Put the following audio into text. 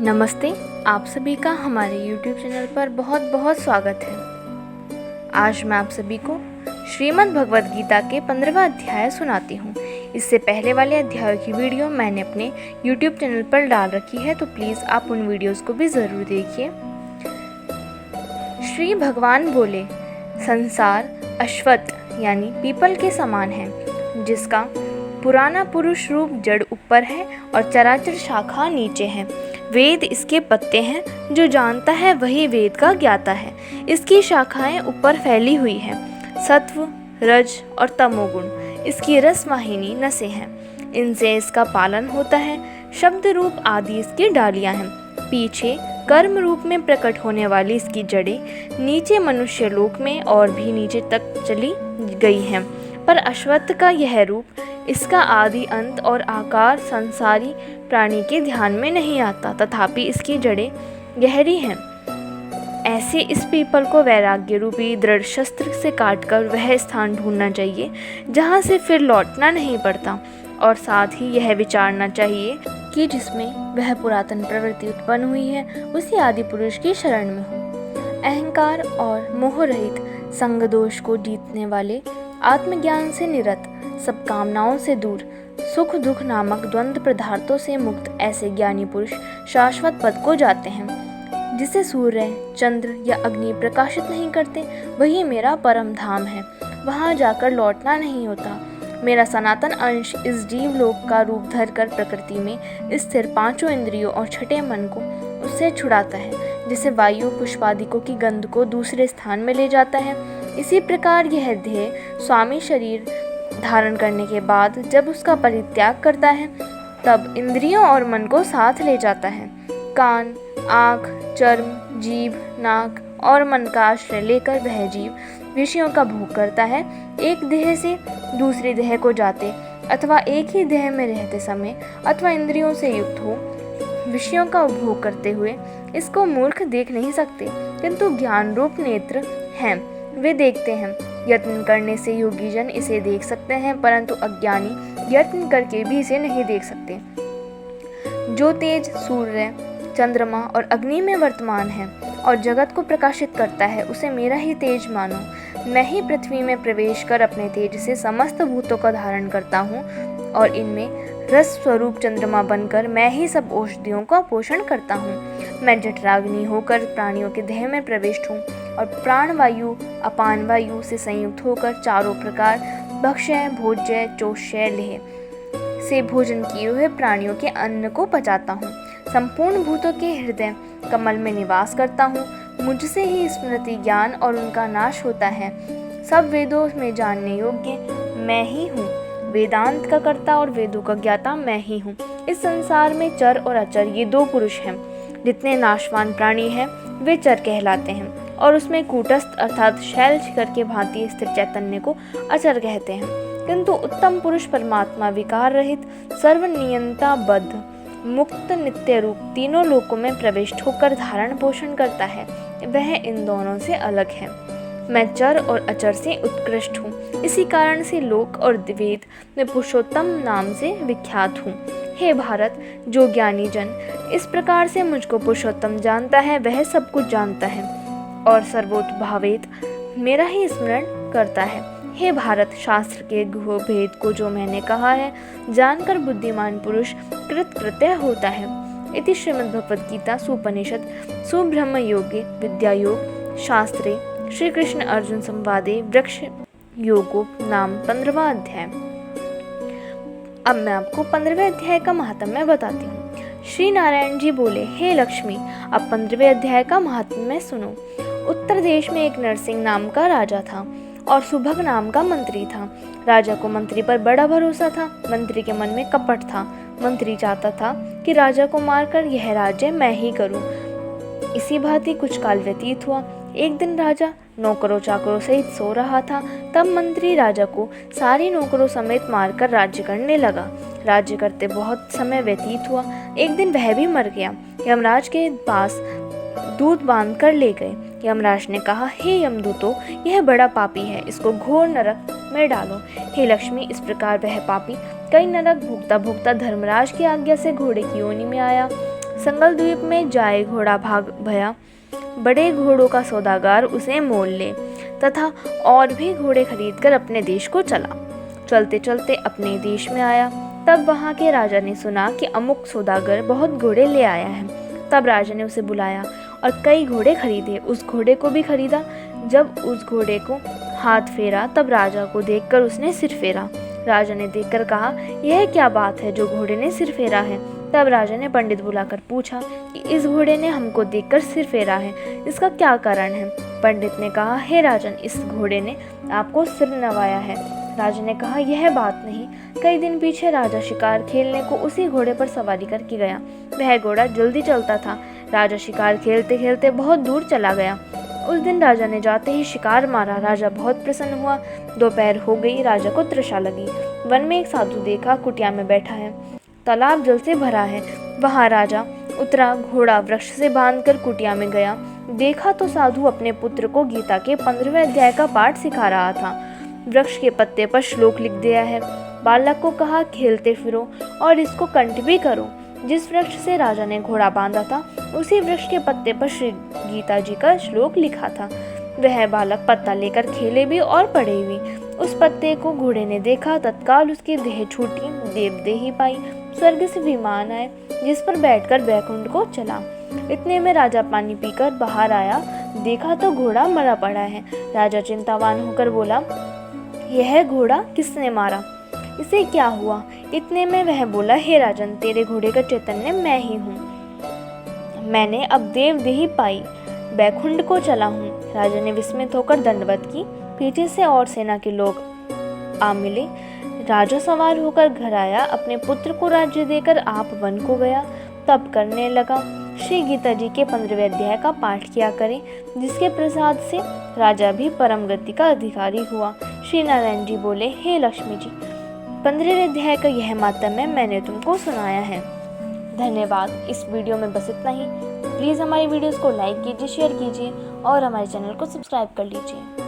नमस्ते। आप सभी का हमारे YouTube चैनल पर बहुत बहुत स्वागत है। आज मैं आप सभी को श्रीमद् भगवद गीता के 15वां अध्याय सुनाती हूँ। इससे पहले वाले अध्यायों की वीडियो मैंने अपने YouTube चैनल पर डाल रखी है, तो प्लीज़ आप उन वीडियोस को भी ज़रूर देखिए। श्री भगवान बोले, संसार अश्वत्थ यानी पीपल के समान है, जिसका पुराना पुरुष रूप जड़ ऊपर है और चराचर शाखा नीचे है। वेद इसके पत्ते हैं, जो जानता है वही वेद का ज्ञाता है। इसकी शाखाएं ऊपर फैली हुई हैं। सत्व, रज और तमोगुण इसकी रसवाहिनी नसें हैं। इनसे इसका पालन होता है। शब्द रूप आदि इसकी डालियां हैं। पीछे कर्म रूप में प्रकट होने वाली इसकी जड़ें नीचे मनुष्य लोक में और भी नीचे तक चली गई हैं। पर अश्वत्थ का यह रूप, इसका आदि अंत और आकार संसारी प्राणी के ध्यान में नहीं आता, तथापि इसकी जड़ें गहरी हैं। ऐसे इस पीपल को वैराग्य रूपी दृढ़ शस्त्र से काटकर वह स्थान ढूंढना चाहिए जहाँ से फिर लौटना नहीं पड़ता, और साथ ही यह विचारना चाहिए कि जिसमें वह पुरातन प्रवृत्ति उत्पन्न हुई है उसी आदि पुरुष की शरण में हो। अहंकार और मोह रहित संग दोष को जीतने वाले, आत्मज्ञान से निरत, सब कामनाओं से दूर, सुख दुख नामक द्वंद्व पदार्थों से मुक्त ऐसे ज्ञानी पुरुष शाश्वत पद को जाते हैं। जिसे सूर्य, चंद्र या अग्नि प्रकाशित नहीं करते, वही मेरा परम धाम है। वहाँ जाकर लौटना नहीं होता। मेरा सनातन अंश इस जीव लोक का रूप धरकर प्रकृति में स्थिर पांचों इंद्रियों और छठे मन को उससे छुड़ाता है, जिसे वायु पुष्पादिकों की गंध को दूसरे स्थान में ले जाता है। इसी प्रकार यह देह स्वामी शरीर धारण करने के बाद जब उसका परित्याग करता है, तब इंद्रियों और मन को साथ ले जाता है। कान, आँख, चर्म, जीभ, नाक और मन का आश्रय लेकर वह जीव विषयों का भोग करता है। एक देह से दूसरी देह को जाते अथवा एक ही देह में रहते समय अथवा इंद्रियों से युक्त हो विषयों का उपभोग करते हुए इसको मूर्ख देख नहीं सकते, किंतु ज्ञान रूप नेत्र हैं, वे देखते हैं। यत्न करने से योगी जन इसे देख सकते हैं, परंतु अज्ञानी यत्न करके भी इसे नहीं देख सकते। जो तेज सूर्य, चंद्रमा और अग्नि में वर्तमान है और जगत को प्रकाशित करता है, उसे मेरा ही तेज मानो। मैं ही पृथ्वी में प्रवेश कर अपने तेज से समस्त भूतों का धारण करता हूँ, और इनमें रस स्वरूप चंद्रमा बनकर मैं ही सब औषधियों का पोषण करता हूँ। मैं जठराग्नि होकर प्राणियों के देह में प्रविष्ट हूँ और प्राण वायु अपान वायु से संयुक्त होकर चारों प्रकार भक्ष्य, भोज्य, चोष्य, लेह से भोजन किए हुए प्राणियों के अन्न को पचाता हूँ। संपूर्ण भूतों के हृदय कमल में निवास करता हूँ। मुझसे ही स्मृति, ज्ञान और उनका नाश होता है। सब वेदों में जानने योग्य मैं ही हूँ। वेदांत का कर्ता और वेदों का ज्ञाता मैं ही हूँ। इस संसार में चर और अचर ये दो पुरुष हैं। जितने नाशवान प्राणी हैं वे चर कहलाते हैं, और उसमें कूटस्थ अर्थात शैल शिखर के भांति स्थिर चैतन्य को अचर कहते हैं। किंतु उत्तम पुरुष परमात्मा विकार रहित, सर्वनियंता बद्ध, मुक्त, नित्य रूप तीनों लोकों में प्रविष्ट होकर धारण पोषण करता है, वह इन दोनों से अलग है। मैं चर और अचर से उत्कृष्ट हूँ। इसी कारण से लोक और वेद में पुरुषोत्तम नाम से विख्यात हूँ। हे भारत, जो ज्ञानी जन इस प्रकार से मुझको पुरुषोत्तम जानता है, वह सब कुछ जानता है और सर्वोत्भावेत मेरा ही स्मरण करता है। हे भारत, शास्त्र के गुह भेद को जो मैंने कहा है, जानकर बुद्धिमान पुरुष कृतकृत्य होता है। इति श्रीमद्भगवद्गीता सुपनिषद सुब्रह्म योगे विद्या योग शास्त्रे श्री कृष्ण अर्जुन संवादे वृक्ष योगो नाम 15वां अध्याय। अब मैं आपको 15वें अध्याय का महात्म्य बताती हूँ। श्री नारायण जी बोले, हे लक्ष्मी, अब 15वें अध्याय का महात्म्य सुनो। उत्तर देश में एक नरसिंह नाम का राजा था और सुभग नाम का मंत्री था। राजा को मंत्री पर बड़ा भरोसा था। मंत्री के मन में कपट था। मंत्री चाहता था कि राजा को मारकर यह राज्य मैं ही करूं। इसी भांति कुछ काल व्यतीत हुआ। एक दिन राजा नौकरों चाकरों सहित सो रहा था। तब मंत्री राजा को सारी नौकरों समेत मारकर राज्य करने लगा। राज्य करते बहुत समय व्यतीत हुआ। एक दिन वह भी मर गया। यमराज के पास दूत बांध कर ले गए। यमराज ने कहा, हे यमदूतों, यह बड़ा पापी है, इसको घोर नरक में डालो। हे लक्ष्मी, इस प्रकार वह पापी कई नरक भोगता भोगता धर्मराज की आज्ञा से घोड़े की योनि में आया। संगल द्वीप में जाए घोड़ा भाग भया, बड़े घोड़ों का सौदागर उसे मोल ले, तथा और भी घोड़े खरीदकर अपने देश को चला। चलते चलते अपने देश में आया। तब वहाँ के राजा ने सुना कि अमुक सौदागर बहुत घोड़े ले आया है। तब राजा ने उसे बुलाया और कई घोड़े खरीदे। उस घोड़े को भी खरीदा। जब उस घोड़े को हाथ फेरा तब राजा को देखकर उसने सिर फेरा। राजा ने देखकर कहा, यह क्या बात है जो घोड़े ने सिर फेरा है। तब राजा ने पंडित बुलाकर पूछा कि इस घोड़े ने हमको देखकर सिर फेरा है, इसका क्या कारण है। पंडित ने कहा, हे राजन, इस घोड़े ने आपको सिर नवाया है। राजा ने कहा, यह बात नहीं। कई दिन पीछे राजा शिकार खेलने को उसी घोड़े पर सवारी करके गया। वह घोड़ा जल्दी चलता था। राजा शिकार खेलते खेलते बहुत दूर चला गया। उस दिन राजा ने जाते ही शिकार मारा। राजा बहुत प्रसन्न हुआ। दोपहर हो गई, राजा को तृषा लगी। वन में एक साधु देखा, कुटिया में बैठा है, तालाब जल से भरा है। वहाँ राजा उतरा, घोड़ा वृक्ष से बांधकर कुटिया में गया। देखा तो साधु अपने पुत्र को गीता के 15वें अध्याय का पाठ सिखा रहा था। वृक्ष के पत्ते पर श्लोक लिख दिया है। बालक को कहा, खेलते फिरो और इसको कंठ भी करो। जिस वृक्ष से राजा ने घोड़ा बांधा था उसी वृक्ष के पत्ते पर श्री गीता जी का श्लोक लिखा था। वह बालक पत्ता लेकर खेले भी और पढ़े भी। उस पत्ते को घोड़े ने देखा, तत्काल उसकी देह छूटी, देवदेही पाई, स्वर्ग से विमान आए, जिस पर बैठकर बैकुंठ को चला। इतने में राजा पानी पीकर बाहर आया, देखा तो घोड़ा मरा पड़ा है। राजा चिंतावान होकर बोला, यह घोड़ा किसने मारा, इसे क्या हुआ। इतने में वह बोला, हे राजन, तेरे घोड़े का चैतन्य मैं ही हूँ। मैंने अब देवदेही पाई, बैकुंठ को चला हूँ। राजा ने विस्मित होकर दंडवत की। पीछे से और सेना के लोग आ मिले। राजा सवार होकर घर आया, अपने पुत्र को राज्य देकर आप वन को गया। तब करने लगा, श्री गीता जी के 15वें अध्याय का पाठ किया करें, जिसके प्रसाद से राजा भी परम गति का अधिकारी हुआ। श्री नारायण जी बोले, हे लक्ष्मी जी, 15वें अध्याय का यह मातम्य मैंने तुमको सुनाया है। धन्यवाद। इस वीडियो में बस इतना ही। प्लीज़ हमारी वीडियोस को लाइक कीजिए, शेयर कीजिए और हमारे चैनल को सब्सक्राइब कर लीजिए।